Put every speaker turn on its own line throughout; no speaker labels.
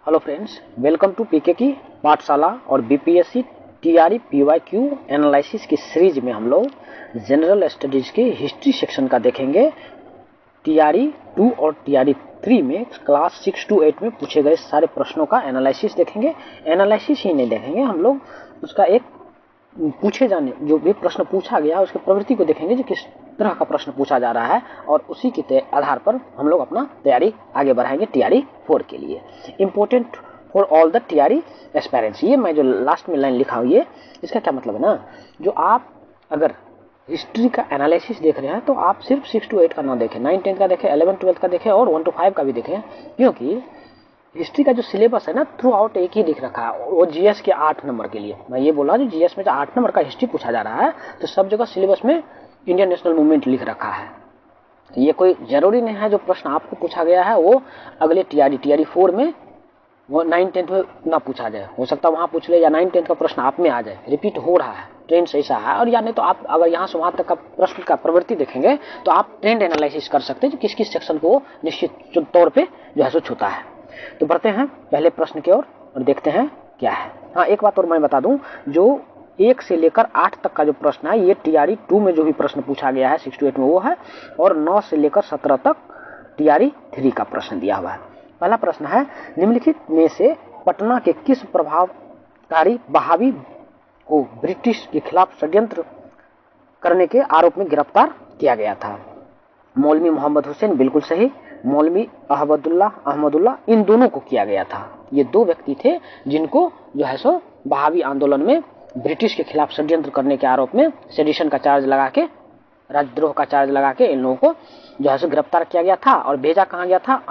Hello friends, welcome to पीके की पाठशाला और बीपीएससी टीआरई पीवाईक्यू एनालिसिस की सीरीज में हम लोग जनरल स्टडीज के हिस्ट्री सेक्शन का देखेंगे। टीआरई 2 और टीआरई 3 में क्लास 6 to 8 में पूछे गए सारे प्रश्नों का एनालिसिस देखेंगे। एनालिसिस ही नहीं देखेंगे, हम लोग उसका एक पूछे जाने जो भी प्रश्न पूछा गया उसकी प्रवृत्ति को देखेंगे, जो किस तरह का प्रश्न पूछा जा रहा है, और उसी के आधार पर हम लोग अपना तैयारी आगे बढ़ाएंगे टीआरई 4 के लिए। Important for all the TRE aspirants, ये मैं जो लास्ट में लाइन लिखा हूँ ये इसका क्या मतलब है ना, जो आप अगर हिस्ट्री का एनालिसिस देख रहे हैं तो आप सिर्फ 6 to 8 का ना देखें, 9, 10 का देखें, 11, 12 का देखें और 1 to 5 का भी देखें, क्योंकि हिस्ट्री का जो सिलेबस है ना थ्रू आउट एक ही दिख रखा है, वो जीएस के 8 नंबर के लिए। मैं ये बोला जो जीएस में जो 8 नंबर का हिस्ट्री पूछा जा रहा है तो सब जगह सिलेबस में इंडियन नेशनल मूवमेंट लिख रखा है। तो ये कोई जरूरी नहीं है जो प्रश्न आपको पूछा गया है वो अगले टीआरई 4 में वो 9, 10 में ना पूछा जाए। हो सकता है वहां पूछ ले या 9, 10 का प्रश्न आप में आ जाए, रिपीट हो रहा है, ट्रेंड ऐसा है। और या नहीं तो आप अगर यहाँ से वहां तक का प्रश्न का प्रवृत्ति देखेंगे तो आप ट्रेंड एनालिसिस कर सकते हैं जो किस किस सेक्शन को निश्चित तौर पर जो है सो छूता है। तो बढ़ते हैं पहले प्रश्न की ओर और देखते हैं क्या है। हाँ, एक बात और मैं बता दूं, जो 1 से लेकर 8 तक का जो प्रश्न है ये टीआरई 2 में जो भी प्रश्न पूछा गया है 6 to 8 में वो है, और 9 से लेकर 17 तक टीआरई 3 का प्रश्न दिया हुआ है। पहला प्रश्न है, निम्नलिखित में से पटना के किस प्रभावकारी बहावी को ब्रिटिश के खिलाफ षड्यंत्र करने के आरोप में गिरफ्तार किया गया था? मौलवी मोहम्मद हुसैन, बिल्कुल सही। मौलवी अहमदुल्लाह, इन दोनों को किया गया था। ये दो व्यक्ति थे जिनको जो है सो बहावी आंदोलन में ब्रिटिश के खिलाफ षड्यंत्र करने के आरोप में सेडिशन का चार्ज लगा के, राजद्रोह का चार्ज लगा के इन लोगों को जो है सो गिरफ्तार किया गया था और भेजा कहाँ गया था?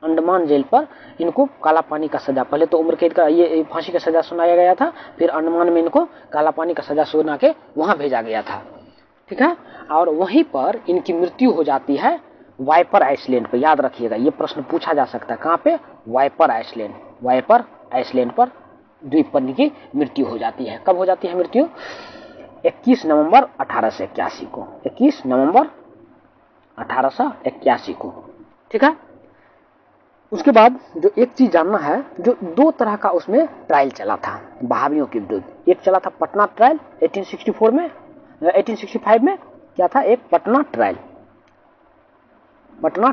अंडमान जेल पर इनको काला पानी का सजा, पहले तो उम्र कैद का ये फांसी का सजा सुनाया गया था, फिर अंडमान में इनको काला पानी का सजा सुना के वहां भेजा गया था, ठीक है। और वहीं पर इनकी मृत्यु हो जाती है वाइपर आइसलैंड पर। याद रखिएगा ये प्रश्न पूछा जा सकता है, कहाँ पे? वाइपर आइसलैंड पर द्वीप पर इनकी मृत्यु हो जाती है। कब हो जाती है मृत्यु? 21 नवंबर 1881 को, 21 नवंबर 1881 को, ठीक है। उसके बाद जो एक चीज जानना है, जो 2 तरह का उसमें ट्रायल चला था बहावियों के विरुद्ध। एक चला था पटना ट्रायल 1864 में, 1865 में क्या था? एक पटना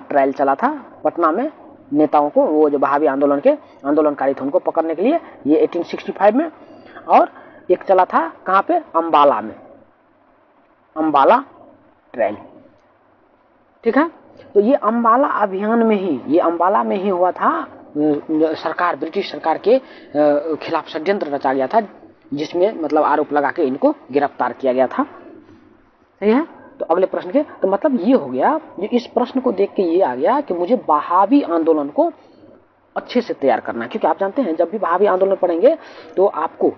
ट्रायल चला था। पटना में नेताओं को, वो जो बहावी आंदोलन के आंदोलनकारी थे उनको पकड़ने के लिए, ये 1865 में। और एक चला था कहाँ पे? अंबाला में, अंबाला ट्रायल, ठीक है। तो ये अंबाला अभियान में ही, ये अंबाला में ही हुआ था। सरकार, ब्रिटिश सरकार के खिलाफ षड्यंत्र रचा गया था, जिसमें मतलब आरोप लगा के इनको गिरफ्तार किया गया था, सही है। तो अगले प्रश्न के तो मतलब ये हो गया, जो इस प्रश्न को देख के ये आ गया कि मुझे बहावी आंदोलन को अच्छे से तैयार करना है, क्योंकि आप जानते हैं जब भी बहावी आंदोलन पढ़ेंगे तो आपको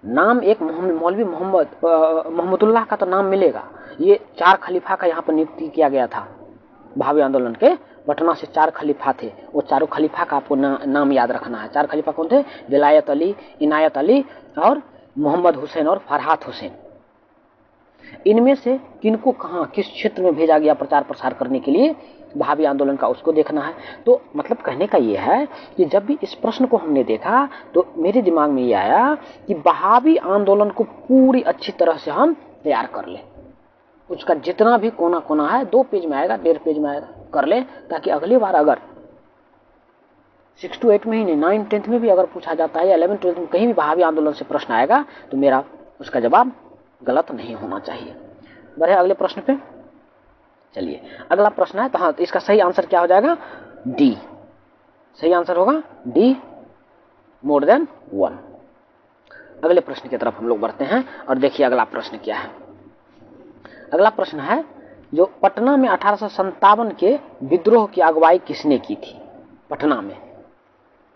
नाम एक मौलवी मोहम्मदुल्लाह का तो नाम मिलेगा। ये 4 खलीफा का यहाँ पर नियुक्ति किया गया था बहावी आंदोलन के। पटना से 4 खलीफा थे, वो चारों खलीफा का आपको नाम याद रखना है। 4 खलीफा कौन थे? विलायत अली, इनायत अली और मोहम्मद हुसैन और फरहात हुसैन। इनमें से किनको कहाँ किस क्षेत्र में भेजा गया प्रचार प्रसार करने के लिए बहावी आंदोलन का, उसको देखना है। तो मतलब कहने का ये है कि जब भी इस प्रश्न को हमने देखा तो मेरे दिमाग में ये आया कि बहावी आंदोलन को पूरी अच्छी तरह से हम तैयार कर ले। उसका जितना भी कोना कोना है, 2 पेज में आएगा, 1.5 पेज में आएगा, कर ले, ताकि अगली बार अगर 6 to 8 में ही नहीं, 9, 10 में भी अगर पूछा जाता है या 11, 12 में कहीं भी बहावी आंदोलन से प्रश्न आएगा तो मेरा उसका जवाब गलत नहीं होना चाहिए। बढ़े अगले प्रश्न पे। चलिए अगला प्रश्न है, तो हाँ, तो इसका सही आंसर क्या हो जाएगा? डी। सही आंसर होगा डी, मोर देन 1। अगले प्रश्न की तरफ हम लोग बढ़ते हैं और देखिए अगला प्रश्न क्या है। अगला प्रश्न है, जो पटना में 1857 के विद्रोह की अगुवाई किसने की थी? पटना में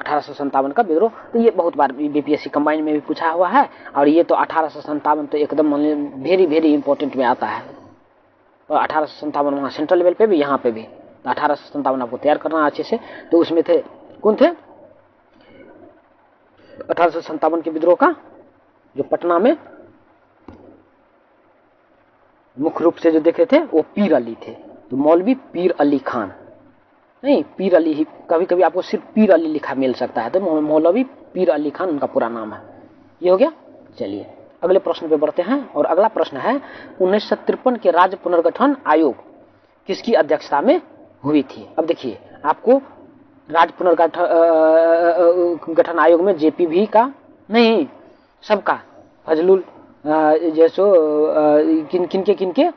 1857 का विद्रोह, तो ये बहुत बार बीपीएससी कंबाइन में भी पूछा हुआ है, और ये तो 1857 तो एकदम वेरी वेरी इंपॉर्टेंट में आता है। तो 1857 वहाँ सेंट्रल लेवल पे भी, यहाँ पे भी, तो 1857 आपको तैयार करना है अच्छे से। तो उसमें थे कौन थे? 1857 के विद्रोह का जो पटना में मुख्य रूप से जो देखे थे वो पीर अली थे। तो मौलवी पीर अली खान, नहीं, पीर अली ही, कभी कभी आपको सिर्फ पीर अली लिखा मिल सकता है, तो मौलवी पीर अली खान उनका पूरा नाम है। ये हो गया। चलिए अगले प्रश्न पे बढ़ते हैं, और अगला प्रश्न है 1953 के राज्य पुनर्गठन आयोग किसकी अध्यक्षता में हुई थी? अब देखिए, आपको राज्य पुनर्गठन आयोग में जेपीवी का नहीं, सबका, फजलुल जैसो किनके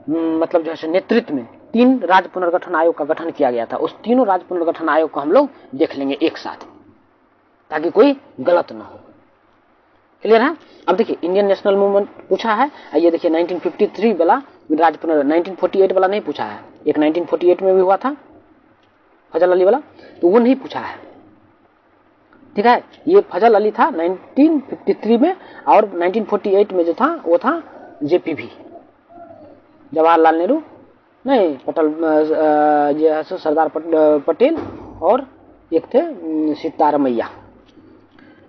मतलब जो है नेतृत्व में 3 राज्य पुनर्गठन आयोग का गठन किया गया था। उस तीनों राज्य पुनर्गठन आयोग को हम लोग देख लेंगे एक साथ, ताकि कोई गलत ना हो। क्लियर है? अब देखिए, इंडियन नेशनल मूवमेंट पूछा है, ये देखिए 1953 वाला राज्य पुनर्गठन, 1948 वाला नहीं पूछा है। एक 1948 में भी हुआ था फजल अली वाला, तो वो नहीं पूछा है। ठीक है, ये फजल अली था 1953 में, और 1948 में जो था वो था जेपीवी, जवाहरलाल नेहरू नहीं, सरदार पटेल, और एक थे सिद्धारमैया।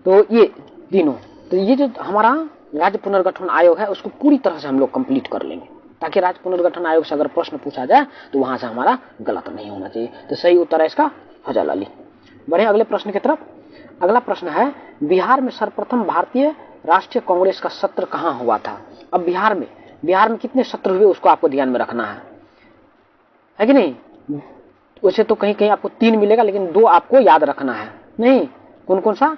तो ये तीनों, तो ये जो हमारा राज्य पुनर्गठन आयोग है उसको पूरी तरह से हम लोग कंप्लीट कर लेंगे, ताकि राज्य पुनर्गठन आयोग से अगर प्रश्न पूछा जाए तो वहां से हमारा गलत नहीं होना चाहिए। तो सही उत्तर है इसका फजल अली। बढ़े अगले प्रश्न की तरफ। अगला प्रश्न है, बिहार में सर्वप्रथम भारतीय राष्ट्रीय कांग्रेस का सत्र कहां हुआ था? अब बिहार में कितने सत्र हुए उसको आपको ध्यान में रखना है कि नहीं? वैसे तो कहीं कहीं आपको 3 मिलेगा, लेकिन 2 आपको याद रखना है। नहीं, कौन कौन सा?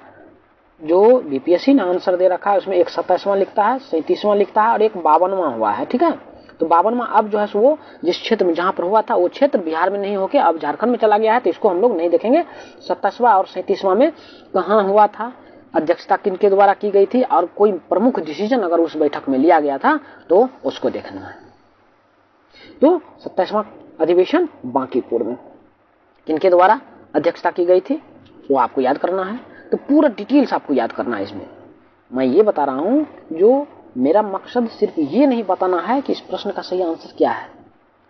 जो बीपीएससी ने आंसर दे रखा है उसमें एक 27वां लिखता है, 37वां लिखता है, और एक 52वां हुआ है। ठीक है, तो 52वां अब जो है वो जिस क्षेत्र में जहां पर हुआ था वो क्षेत्र बिहार में नहीं होके अब झारखंड में चला गया है, तो इसको हम लोग नहीं देखेंगे। 27वां और 37वां में कहां हुआ था, अध्यक्षता किनके द्वारा की गई थी, और कोई प्रमुख डिसीजन अगर उस बैठक में लिया गया था तो उसको देखना है। तो 27वां अधिवेशन बांकीपुर में किनके द्वारा अध्यक्षता की गई थी वो आपको याद करना है। तो पूरा डिटेल्स आपको याद करना है। इसमें मैं ये बता रहा हूं, जो मेरा मकसद सिर्फ ये नहीं बताना है कि इस प्रश्न का सही आंसर क्या है,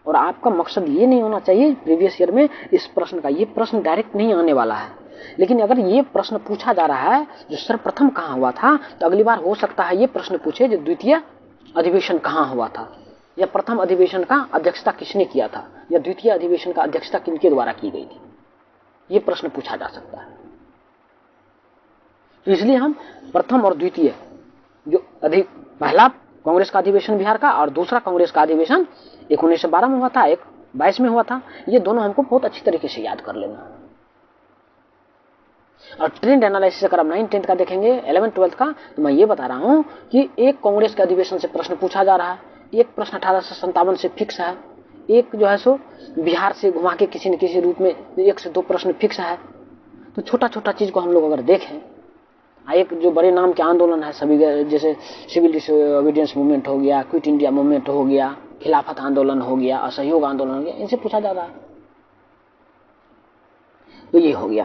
और आपका मकसद ये नहीं होना चाहिए प्रीवियस ईयर में इस प्रश्न का, ये प्रश्न डायरेक्ट नहीं आने वाला है, लेकिन अगर ये प्रश्न पूछा जा रहा है जो सर्वप्रथम कहां हुआ था, तो अगली बार हो सकता है ये प्रश्न पूछे जो द्वितीय अधिवेशन कहां हुआ था, या प्रथम अधिवेशन का अध्यक्षता किसने किया था, या द्वितीय अधिवेशन का अध्यक्षता किनके द्वारा की गई थी, ये प्रश्न पूछा जा सकता है। तो इसलिए हम प्रथम और द्वितीय, जो पहला कांग्रेस का अधिवेशन बिहार का और दूसरा कांग्रेस का अधिवेशन 1912 में हुआ था, एक 22 में हुआ था, ये दोनों हमको बहुत अच्छी तरीके से याद कर लेना। और ट्रेंड एनालिसिस अगर आप 9th 10th का देखेंगे, 11th 12th का, तो मैं ये बता रहा हूं कि एक कांग्रेस के अधिवेशन से प्रश्न पूछा जा रहा है, एक प्रश्न 1857 से फिक्स है, एक जो है सो बिहार से घुमा के किसी न किसी रूप में 1 से 2 प्रश्न फिक्स है। तो छोटा छोटा चीज को हम लोग अगर देखें, एक जो बड़े नाम के आंदोलन है सभी, जैसे सिविल डिसोबीडियंस मूवमेंट हो गया, क्विट इंडिया मूवमेंट हो गया, खिलाफत आंदोलन हो गया, असहयोग आंदोलन हो गया, इनसे पूछा जा रहा है। तो ये हो गया।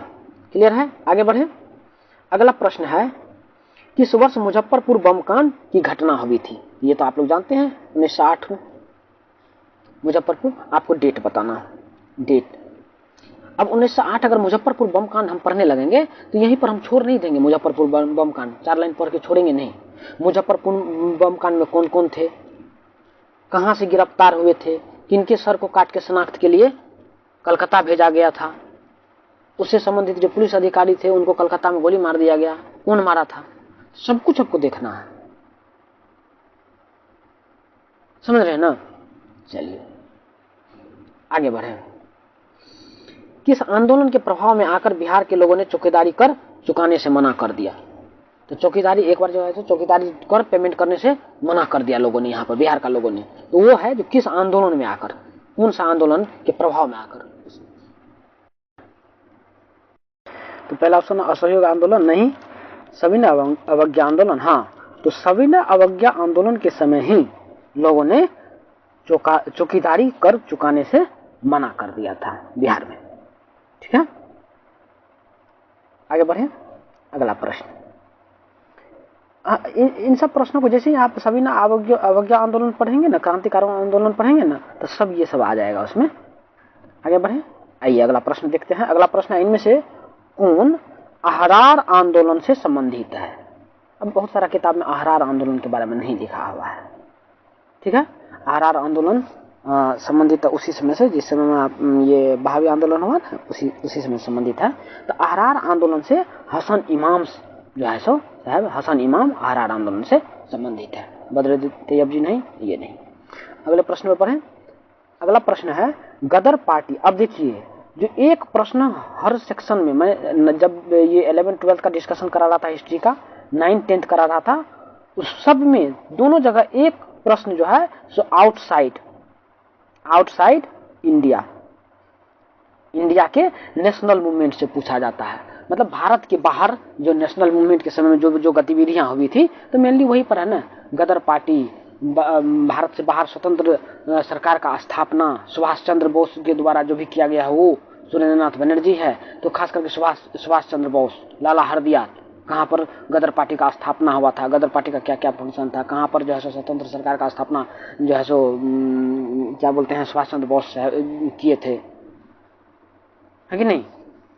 क्लियर है? आगे बढ़े। अगला प्रश्न है, किस वर्ष मुजफ्फरपुर बम कांड की घटना हुई थी? ये तो आप लोग जानते हैं, 1908 में मुजफ्फरपुर। आपको डेट बताना, डेट। अब 1908 अगर मुजफ्फरपुर बम कांड हम पढ़ने लगेंगे तो यहीं पर हम छोड़ नहीं देंगे। मुजफ्फरपुर बम कांड 4 लाइन पढ़ के छोड़ेंगे नहीं। मुजफ्फरपुर बम कांड में कौन कौन थे, कहां से गिरफ्तार हुए थे, किनके सर को काट के शनाख्त के लिए कलकत्ता भेजा गया था, उससे संबंधित जो पुलिस अधिकारी थे उनको कलकत्ता में गोली मार दिया गया, कौन मारा था, सब कुछ आपको देखना है। समझ रहे हैं ना? चलिए आगे बढ़े। किस आंदोलन के प्रभाव में आकर बिहार के लोगों ने चौकीदारी कर चुकाने से मना कर दिया? तो चौकीदारी एक बार जो है तो चौकीदारी कर पेमेंट करने से मना कर दिया लोगों ने, यहाँ पर बिहार का लोगों ने। तो वो है जो किस आंदोलन में आकर, कौन सा आंदोलन के प्रभाव में आकर? तो पहला ऑप्शन असहयोग आंदोलन नहीं, सविनय अवज्ञा आंदोलन। हाँ, तो सविनय अवज्ञा आंदोलन के समय ही लोगों ने चौकीदारी कर चुकाने से मना कर दिया था बिहार में। ठीक है, आगे बढ़े। अगला प्रश्न, इन सब प्रश्नों को जैसे ही आप सविनय अवज्ञा आंदोलन पढ़ेंगे ना, क्रांतिकारी आंदोलन पढ़ेंगे ना, तो सब ये सब आ जाएगा उसमें। आगे बढ़े, आइए अगला प्रश्न देखते हैं। अगला प्रश्न है, इनमें से कौन अहरार आंदोलन से संबंधित है? अब बहुत सारा किताब में अहरार आंदोलन के बारे में नहीं लिखा हुआ है। ठीक है, अहरार आंदोलन संबंधित उसी समय से जिस समय में ये बहावी आंदोलन हुआ था, उसी समय संबंधित है। तो अहरार आंदोलन से हसन इमाम जो है सो साहब, हसन इमाम अहरार आंदोलन से संबंधित है। बदरुद्दीन तैयब जी नहीं, ये नहीं। अगले प्रश्न में पढ़ें। अगला प्रश्न है गदर पार्टी। अब देखिए, जो एक प्रश्न हर सेक्शन में, मैं जब ये 11-12 का डिस्कशन करा रहा था हिस्ट्री का, 9-10 करा रहा था, उस सब में दोनों जगह एक प्रश्न जो है सो आउटसाइड इंडिया, इंडिया के नेशनल मूवमेंट से पूछा जाता है। मतलब भारत के बाहर जो नेशनल मूवमेंट के समय में जो गतिविधियां हुई थी, तो मेनली वही पर है ना। गदर पार्टी, भारत से बाहर स्वतंत्र सरकार का स्थापना, सुभाष चंद्र बोस के द्वारा जो भी किया गया है वो, सुरेंद्रनाथ बनर्जी है, तो खास करके सुभाष चंद्र बोस, लाला हरदयाल, कहाँ पर गदर पार्टी का स्थापना हुआ था, गदर पार्टी का क्या क्या फंक्शन था, कहाँ पर जो है सो स्वतंत्र सरकार का स्थापना जो है सो क्या बोलते हैं सुभाष चंद्र बोस किए थे, है कि नहीं,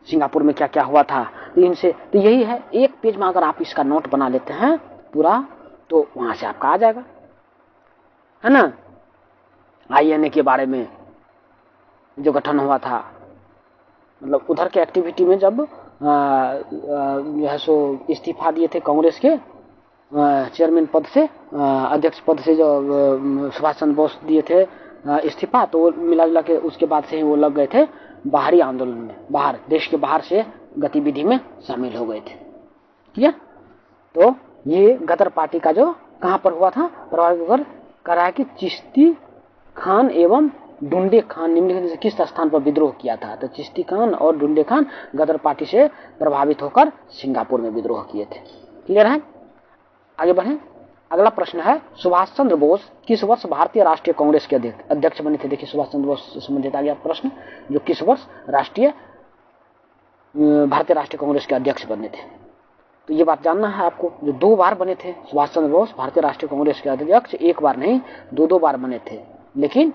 सिंगापुर में क्या क्या हुआ था। तो इनसे तो यही है, एक पेज में अगर आप इसका नोट बना लेते हैं पूरा, तो वहां से आपका आ जाएगा, है ना। INA के बारे में जो गठन हुआ था, मतलब उधर के एक्टिविटी में जब जो है सो इस्तीफा दिए थे कांग्रेस के चेयरमैन पद से, अध्यक्ष पद से जो सुभाष चंद्र बोस दिए थे इस्तीफा, तो वो मिला जुला के उसके बाद से ही वो लग गए थे बाहरी आंदोलन में, बाहर देश के बाहर से गतिविधि में शामिल हो गए थे। ठीक है, तो ये गदर पार्टी का जो कहां पर हुआ था, प्रभावित कर रहा है कि चिश्ती खान एवं डुंडे खान निम्नलिखित से किस स्थान पर विद्रोह किया था। तो चिश्ती खान और डुंडे खान गदर पार्टी से प्रभावित होकर सिंगापुर में विद्रोह किए थे। क्लियर है, आगे बढ़ें। अगला प्रश्न है सुभाष चंद्र बोस किस वर्ष भारतीय राष्ट्रीय कांग्रेस के अध्यक्ष बने थे। देखिए, सुभाष चंद्र बोस से संबंधित आ गया प्रश्न, जो किस वर्ष भारतीय राष्ट्रीय कांग्रेस के अध्यक्ष बने थे। तो ये बात जानना है आपको, जो 2 बार बने थे सुभाष चंद्र बोस भारतीय राष्ट्रीय कांग्रेस के अध्यक्ष, 1 बार नहीं 2 बार बने थे, लेकिन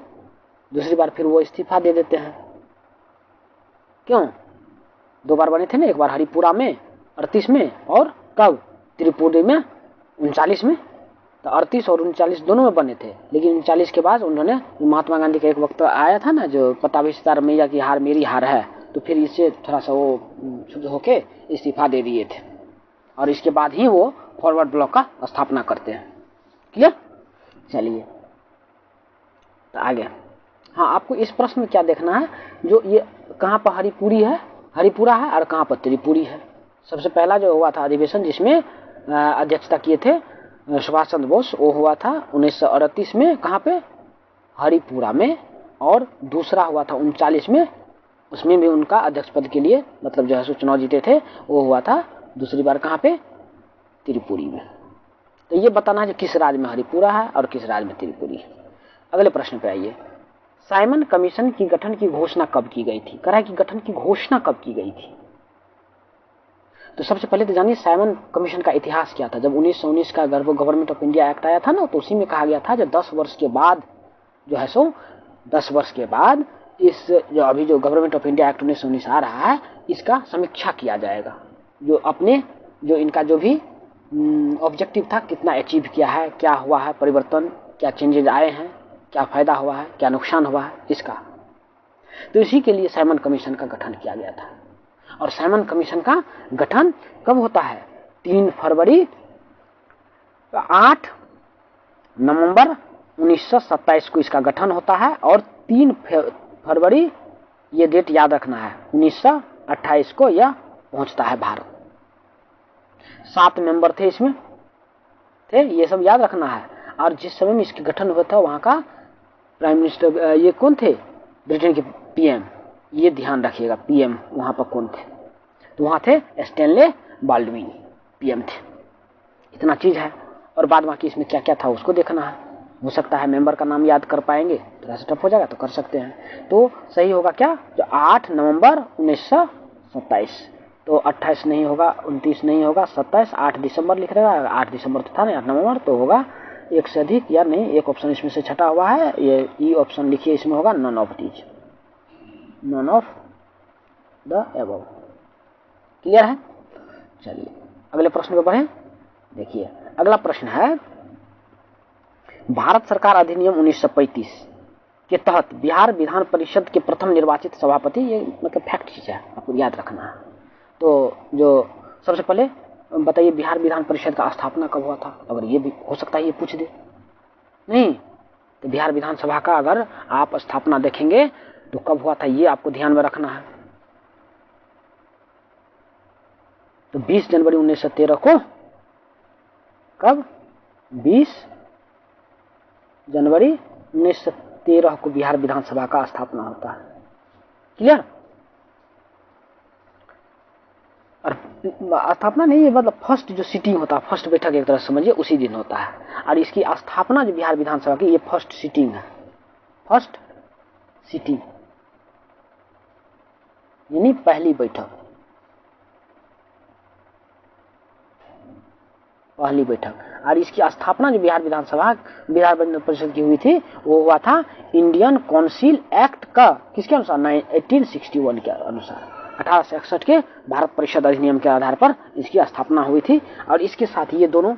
दूसरी बार फिर वो इस्तीफा दे देते हैं। क्यों? 2 बार बने थे ना, 1 बार हरिपुरा में 38 में, और कब त्रिपुरी में 39 में। तो 38 और 39 दोनों में बने थे, लेकिन 39 के बाद उन्होंने, महात्मा गांधी का एक वक्त आया था ना, जो पता भी सितार मैया की हार मेरी हार है, तो फिर इससे थोड़ा सा वो शुद्ध होके इस्तीफा दे दिए थे, और इसके बाद ही वो फॉरवर्ड ब्लॉक का स्थापना करते हैं। क्लियर? चलिए तो आगे। हाँ, आपको इस प्रश्न में क्या देखना है, जो ये कहाँ पर हरिपुरा है और कहाँ पर त्रिपुरी है। सबसे पहला जो हुआ था अधिवेशन जिसमें अध्यक्षता किए थे सुभाष चंद्र बोस, वो हुआ था 1938 में, कहाँ पे, हरिपुरा में, और दूसरा हुआ था 39 में, उसमें भी उनका अध्यक्ष पद के लिए मतलब जो है चुनाव जीते थे, वो हुआ था दूसरी बार कहाँ पे, त्रिपुरी में। तो ये बताना है किस राज्य में हरिपुरा है और किस राज्य में त्रिपुरी है। अगले प्रश्न पे आइए। साइमन कमीशन की गठन की घोषणा कब की गई थी। कह रहा है कि गठन की घोषणा कब की गई थी। तो सबसे पहले तो जानिए साइमन कमीशन का इतिहास क्या था। जब 1919 का गवर्नमेंट ऑफ इंडिया एक्ट आया था ना, तो उसी में कहा गया था जो 10 वर्ष के बाद जो है सो 10 वर्ष के बाद इस जो अभी जो गवर्नमेंट ऑफ इंडिया एक्ट 1919 आ रहा है, इसका समीक्षा किया जाएगा। जो अपने जो इनका जो भी ऑब्जेक्टिव था, कितना अचीव किया है, क्या हुआ है परिवर्तन, क्या चेंजेज आए हैं, क्या फायदा हुआ है, क्या नुकसान हुआ है, इसका। तो इसी के लिए साइमन कमीशन का गठन किया गया था। और साइमन कमीशन का गठन कब होता है? 3 फरवरी 8 नवंबर 1927 को इसका गठन होता है, और 3 फरवरी ये डेट याद रखना है, 1928 को यह पहुंचता है भारत। 7 मेंबर थे इसमें, ये सब याद रखना है। और जिस समय में इसके गठन हुआ था वहां का प्राइम मिनिस्टर ये कौन थे? ब्रिटेन के PM, ये ध्यान रखिएगा, PM वहां पर कौन थे? तो वहां थे स्टैनले बाल्डविन, PM थे। इतना चीज है, और बाद बाकी इसमें क्या क्या था उसको देखना है। हो सकता है मेंबर का नाम याद कर पाएंगे, थोड़ा सा टफ हो जाएगा तो कर सकते हैं। तो सही होगा क्या? जो 8 नवंबर 1927, तो 28 नहीं होगा, 29 नहीं होगा, 27, 8 दिसंबर लिख रहेगा। 8 दिसंबर तो था ना, 8 नवंबर तो होगा एक से अधिक या नहीं, एक ऑप्शन इसमें से छटा हुआ है, ये ई ऑप्शन लिखिए, इसमें होगा none of these, none of the above. Clear है? चलिए अगले प्रश्न पे बढ़ें। देखिए अगला प्रश्न है भारत सरकार अधिनियम 1935 के तहत बिहार विधान परिषद के प्रथम निर्वाचित सभापति, ये मतलब फैक्ट चीज है, आपको याद रखना है। तो जो सबसे पहले बताइए बिहार विधान परिषद का स्थापना कब हुआ था, अगर ये भी हो सकता है ये पूछ दे, नहीं तो बिहार विधानसभा का अगर आप स्थापना देखेंगे तो कब हुआ था ये आपको ध्यान में रखना है। तो 20 जनवरी 1913 को, कब 20 जनवरी 1913 को बिहार विधानसभा का स्थापना होता है। क्लियर? और स्थापना नहीं है मतलब फर्स्ट जो सीटिंग होता है, फर्स्ट बैठक एक तरह से समझिए उसी दिन होता है। और इसकी स्थापना जो बिहार विधानसभा की, ये फर्स्ट सीटिंग है, फर्स्ट सीटिंग यानी पहली बैठक, पहली बैठक। और इसकी स्थापना जो बिहार विधानसभा बिहार विधान परिषद की हुई थी वो हुआ था इंडियन काउंसिल एक्ट का, किसके अनुसार, 1861 के अनुसार, 1861 के भारत परिषद अधिनियम के आधार पर इसकी स्थापना हुई थी। और इसके साथ ये दोनों,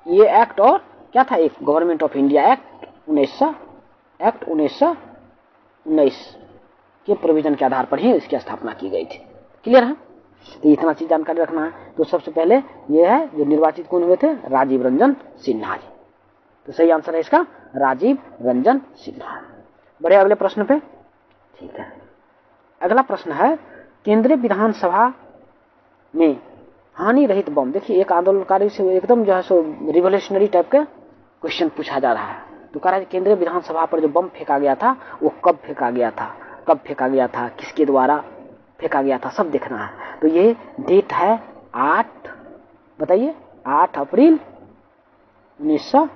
ये एक्ट और क्या था, एक गवर्नमेंट ऑफ इंडिया एक्ट 1919 के प्रोविजन के आधार पर ही इसकी स्थापना की गई थी। क्लियर है? तो इतना चीज जानकारी रखना है। तो सबसे पहले ये है जो निर्वाचित कौन हुए थे, राजीव रंजन सिन्हा जी। तो सही आंसर है इसका राजीव रंजन सिन्हा। बढ़े अगले प्रश्न पे। ठीक है, अगला प्रश्न है केंद्रीय विधानसभा में हानि रहित बम। देखिए एक आंदोलनकारी से एकदम जो है सो रिवोल्यूशनरी टाइप का क्वेश्चन पूछा जा रहा है। तो कह रहा है केंद्रीय विधानसभा पर जो बम फेंका गया था वो कब फेंका गया था, कब फेंका गया था, किसके द्वारा फेंका गया था, सब देखना है। तो ये डेट है 8, बताइए 8 अप्रैल 1900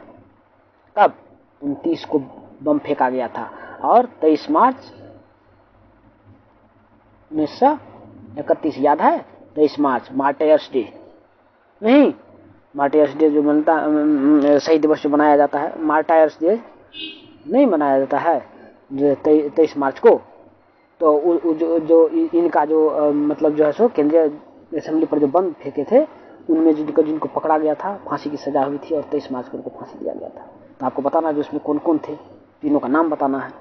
कब 29 को बम फेंका गया था। और 23 मार्च 1931 याद है, 23 मार्च मार्टायर्स डे, नहीं मार्टायर्स डे जो बनता शहीद दिवस जो मनाया जाता है, मार्टायर्स डे नहीं मनाया जाता है 23 मार्च को। तो जो इनका जो मतलब जो है सो केंद्रीय असेंबली पर जो बम फेंके थे उनमें जिनको पकड़ा गया था फांसी की सजा हुई थी और 23 मार्च को उनको फांसी दिया गया था। तो आपको बताना जो उसमें कौन कौन थे, तीनों का नाम बताना है।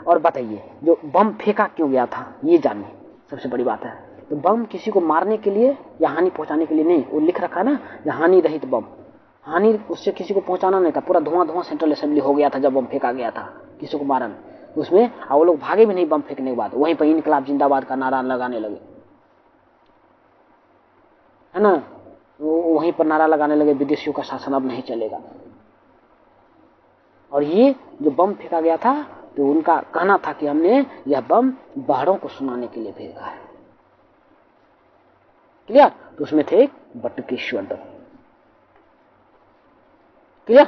और बताइए जो बम फेंका क्यों गया था ये जानिए, सबसे बड़ी बात है। तो बम किसी को मारने के लिए या हानि पहुंचाने के लिए नहीं, वो लिख रखा ना हानि रहित बम, हानि उससे किसी को पहुंचाना नहीं था। पूरा धुआं सेंट्रल असेंबली हो गया था जब बम फेंका गया था, किसी को मारा नहीं उसमें। और वो लोग भागे भी नहीं बम फेंकने के बाद, वहीं पर इनकलाब जिंदाबाद का नारा लगाने लगे, है ना, वहीं पर नारा लगाने लगे विदेशियों का शासन अब नहीं चलेगा। और ये जो बम फेंका गया था तो उनका कहना था कि हमने यह बम बहरों को सुनाने के लिए फेंका है। क्लियर? तो उसमें थे बटुकेश्वर दत्त। क्लियर?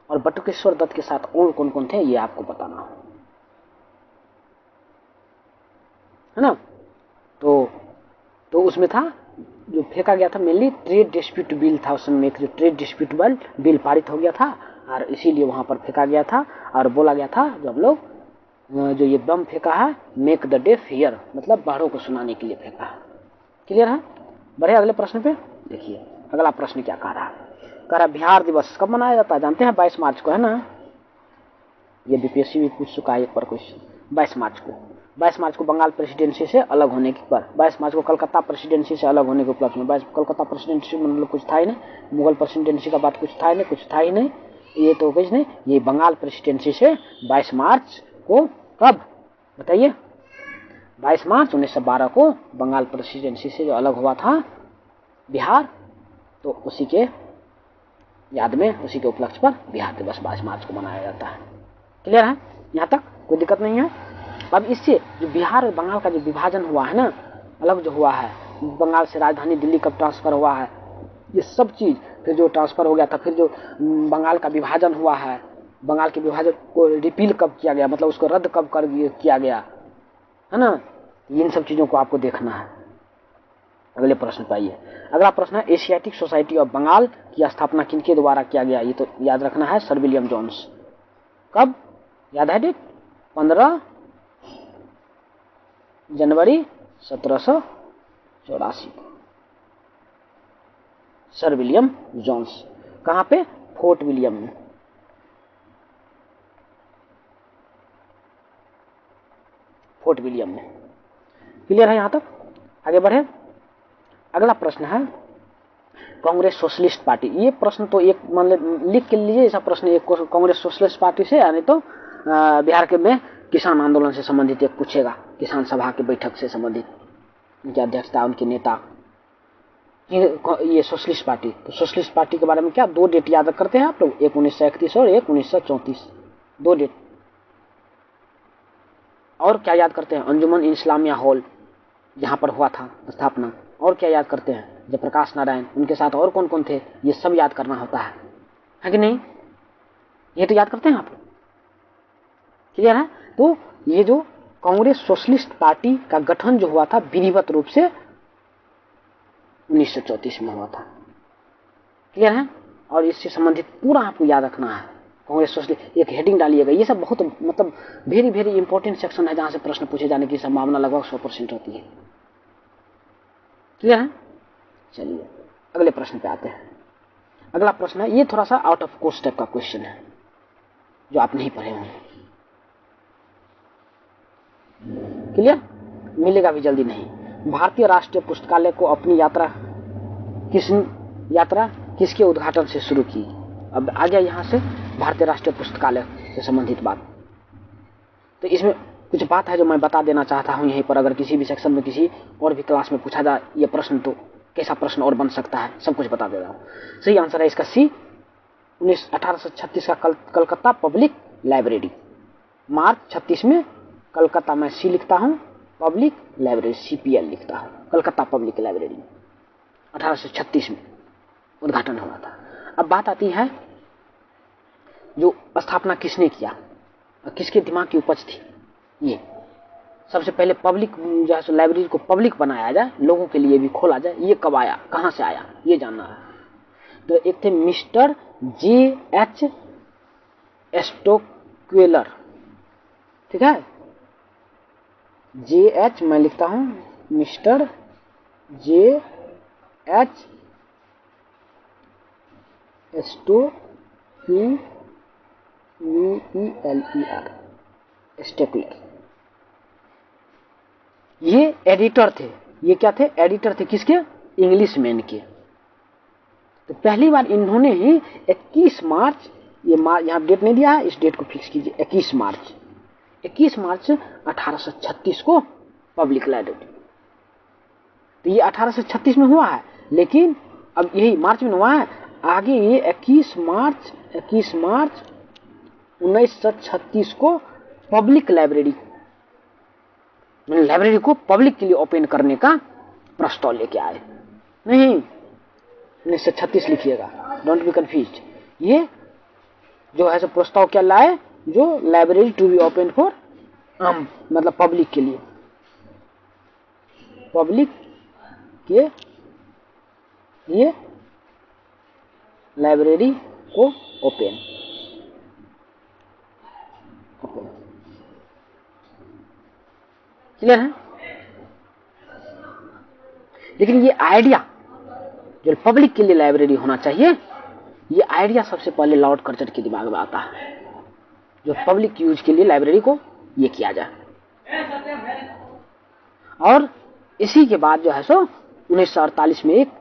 और बटुकेश्वर दत्त के साथ और कौन कौन थे ये आपको बताना है ना। तो उसमें था जो फेंका गया था मेनली ट्रेड डिस्प्यूट बिल था, उसमें एक जो ट्रेड डिस्प्यूट बिल पारित हो गया था और इसीलिए वहां पर फेंका गया था। और बोला गया था जो हम लोग जो ये बम फेंका है मेक द डेफ हियर, मतलब बाहरों को सुनाने के लिए फेंका है। क्लियर है? बढ़े अगले प्रश्न पे। देखिए अगला प्रश्न क्या कह रहा है, कह रहा बिहार दिवस कब मनाया जाता है, जानते हैं 22 मार्च को, है ना। ये बीपीएससी भी पूछ चुका है एक बार क्वेश्चन। 22 मार्च को बंगाल प्रेसिडेंसी से अलग होने के पर, 22 मार्च को कलकत्ता प्रेसिडेंसी से अलग होने के उपलक्ष्य में, कलकत्ता प्रेसिडेंसी मतलब कुछ था ही नहीं, मुगल प्रेसिडेंसी का बात कुछ था ही नहीं, कुछ था ही नहीं, ये तो कुछ नहीं, ये बंगाल प्रेसिडेंसी से 22 मार्च को कब बताइए, 22 मार्च 1912 को बंगाल प्रेसिडेंसी से जो अलग हुआ था बिहार, तो उसी के याद में, उसी के उपलक्ष्य पर बिहार दिवस 22 मार्च को मनाया जाता है। क्लियर है? यहाँ तक कोई दिक्कत नहीं है। अब इससे जो बिहार और बंगाल का जो विभाजन हुआ है ना, अलग जो हुआ है, बंगाल से राजधानी दिल्ली कब ट्रांसफर हुआ है, ये सब चीज, फिर जो ट्रांसफर हो गया था, फिर जो बंगाल का विभाजन हुआ है, बंगाल के विभाजन को रिपील कब किया गया, मतलब उसको रद्द कब कर किया गया, है ना, इन सब चीजों को आपको देखना है। अगले प्रश्न पे आइए। अगला प्रश्न है एशियाटिक सोसाइटी ऑफ बंगाल की स्थापना किनके द्वारा किया गया, ये तो याद रखना है, सर विलियम जोन्स। कब याद है डेट, 15 जनवरी 1784 को सर विलियम जोन्स। कहां पे, फोर्ट विलियम में। फोर्ट विलियम में। क्लियर है यहाँ तक? आगे बढ़े। अगला प्रश्न है कांग्रेस सोशलिस्ट पार्टी। ये प्रश्न तो एक मतलब लिख के लीजिए, ऐसा प्रश्न एक कांग्रेस सोशलिस्ट पार्टी से, यानी तो बिहार के में किसान आंदोलन से संबंधित एक पूछेगा, किसान सभा की बैठक से संबंधित, उनके अध्यक्षता, उनके नेता, ये सोशलिस्ट पार्टी। तो सोशलिस्ट पार्टी के बारे में क्या 2 डेट याद करते हैं आप लोग, एक 1931 और एक 1934, 2 डेट। और क्या याद करते हैं? अंजुमन इस्लामिया हॉल जहां पर हुआ था स्थापना। और क्या याद करते हैं? जयप्रकाश नारायण, उनके साथ और कौन कौन थे, ये सब याद करना होता है कि नहीं? ये तो याद करते हैं आप लोग। क्लियर है? तो ये जो कांग्रेस सोशलिस्ट पार्टी का गठन जो हुआ था विधिवत रूप से 1934 में हुआ था। क्लियर है? और इससे संबंधित पूरा आपको याद रखना है। कांग्रेस सोशलिस्ट, एक हेडिंग डालिएगा। ये सब बहुत मतलब वेरी वेरी इंपॉर्टेंट सेक्शन है, जहां से प्रश्न पूछे जाने की संभावना लगभग 100% होती है। क्लियर है? चलिए अगले प्रश्न पे आते हैं। अगला प्रश्न है, ये थोड़ा सा आउट ऑफ कोर्स टाइप का क्वेश्चन है, जो आप नहीं पढ़े होंगे। क्लियर? मिलेगा भी जल्दी नहीं। भारतीय राष्ट्रीय पुस्तकालय को अपनी यात्रा किसके उद्घाटन से शुरू की? अब आ गया यहाँ से भारतीय राष्ट्रीय पुस्तकालय से संबंधित बात। तो इसमें कुछ बात है जो मैं बता देना चाहता हूँ यहीं पर। अगर किसी भी सेक्शन में, किसी और भी क्लास में पूछा जाए ये प्रश्न, तो कैसा प्रश्न और बन सकता है, सब कुछ बता दे रहा हूँ। सही आंसर है इसका सी, 1836 का कलकत्ता पब्लिक लाइब्रेरी। मार्च 36 में कलकत्ता में सी लिखता हूँ, पब्लिक लाइब्रेरी CPL लिखता हूँ, कलकत्ता पब्लिक लाइब्रेरी 1836 में उद्घाटन हुआ था। अब बात आती है जो स्थापना किसने किया, किसके दिमाग की उपज थी। ये सबसे पहले पब्लिक जो है लाइब्रेरी को पब्लिक बनाया जाए, लोगों के लिए भी खोला जाए, ये कब आया, कहां से आया, ये जानना है। तो एक थे मिस्टर J.H. स्टोकवेलर, ठीक है, J.H. मैं लिखता हूं मिस्टर J.H. स्टोकवेलर, ये एडिटर थे। ये क्या थे? एडिटर थे किसके? इंग्लिश मैन के। तो पहली बार इन्होंने ही 21 मार्च, ये यहाँ डेट नहीं दिया है, इस डेट को फिक्स कीजिए, 21 मार्च 1836 को पब्लिक लाइब्रेरी। तो ये 1836 में हुआ है, लेकिन अब यही मार्च में हुआ है, आगे ये 21 मार्च 1936 को पब्लिक लाइब्रेरी को पब्लिक के लिए ओपन करने का प्रस्ताव लेके आए। नहीं, 1936 लिखिएगा, डोंट बी कंफ्यूज्ड। ये जो है प्रस्ताव क्या लाए, जो library to be open for मतलब पब्लिक के लिए, पब्लिक के लिए लाइब्रेरी को ओपन। क्लियर है? लेकिन ये आइडिया जो पब्लिक के लिए लाइब्रेरी होना चाहिए, ये आइडिया सबसे पहले लॉर्ड कर्जन के दिमाग में आता है, जो पब्लिक यूज के लिए लाइब्रेरी को ये किया जाए। और इसी के बाद जो है 1948 में एक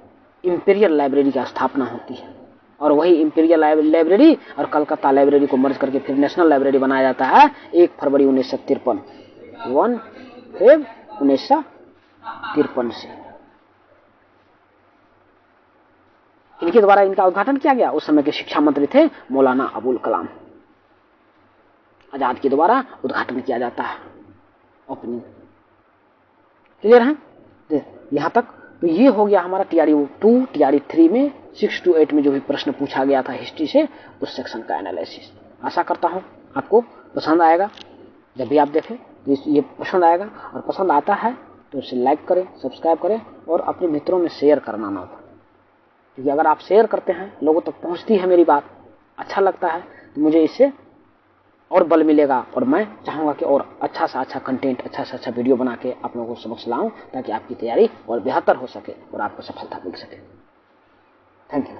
इंपीरियल लाइब्रेरी की स्थापना होती है, और वही इंपीरियल लाइब्रेरी और कलकत्ता लाइब्रेरी को मर्ज करके फिर नेशनल लाइब्रेरी बनाया जाता है 1 फरवरी 1953, 1 फेब 1953 से। इनके द्वारा इनका उद्घाटन किया गया। उस समय के शिक्षा मंत्री थे मौलाना अबुल कलाम आजाद के द्वारा उद्घाटन किया जाता है, ओपनिंग। क्लियर है? यहां तक तो ये हो गया हमारा TRE 2, TRE 3 में 6 to 8 में जो भी प्रश्न पूछा गया था हिस्ट्री से, उस सेक्शन का एनालिसिस। आशा करता हूं आपको पसंद आएगा। जब भी आप देखें तो ये पसंद आएगा, और पसंद आता है तो इसे लाइक करें, सब्सक्राइब करें, और अपने मित्रों में शेयर करना ना भूलें, क्योंकि अगर आप शेयर करते हैं, लोगों तक पहुंचती है मेरी बात, अच्छा लगता है, तो मुझे इससे और बल मिलेगा, और मैं चाहूंगा कि और अच्छा सा अच्छा कंटेंट, अच्छा सा अच्छा वीडियो बना के आप लोगों को समक्ष लाऊं, ताकि आपकी तैयारी और बेहतर हो सके और आपको सफलता मिल सके। Thank you.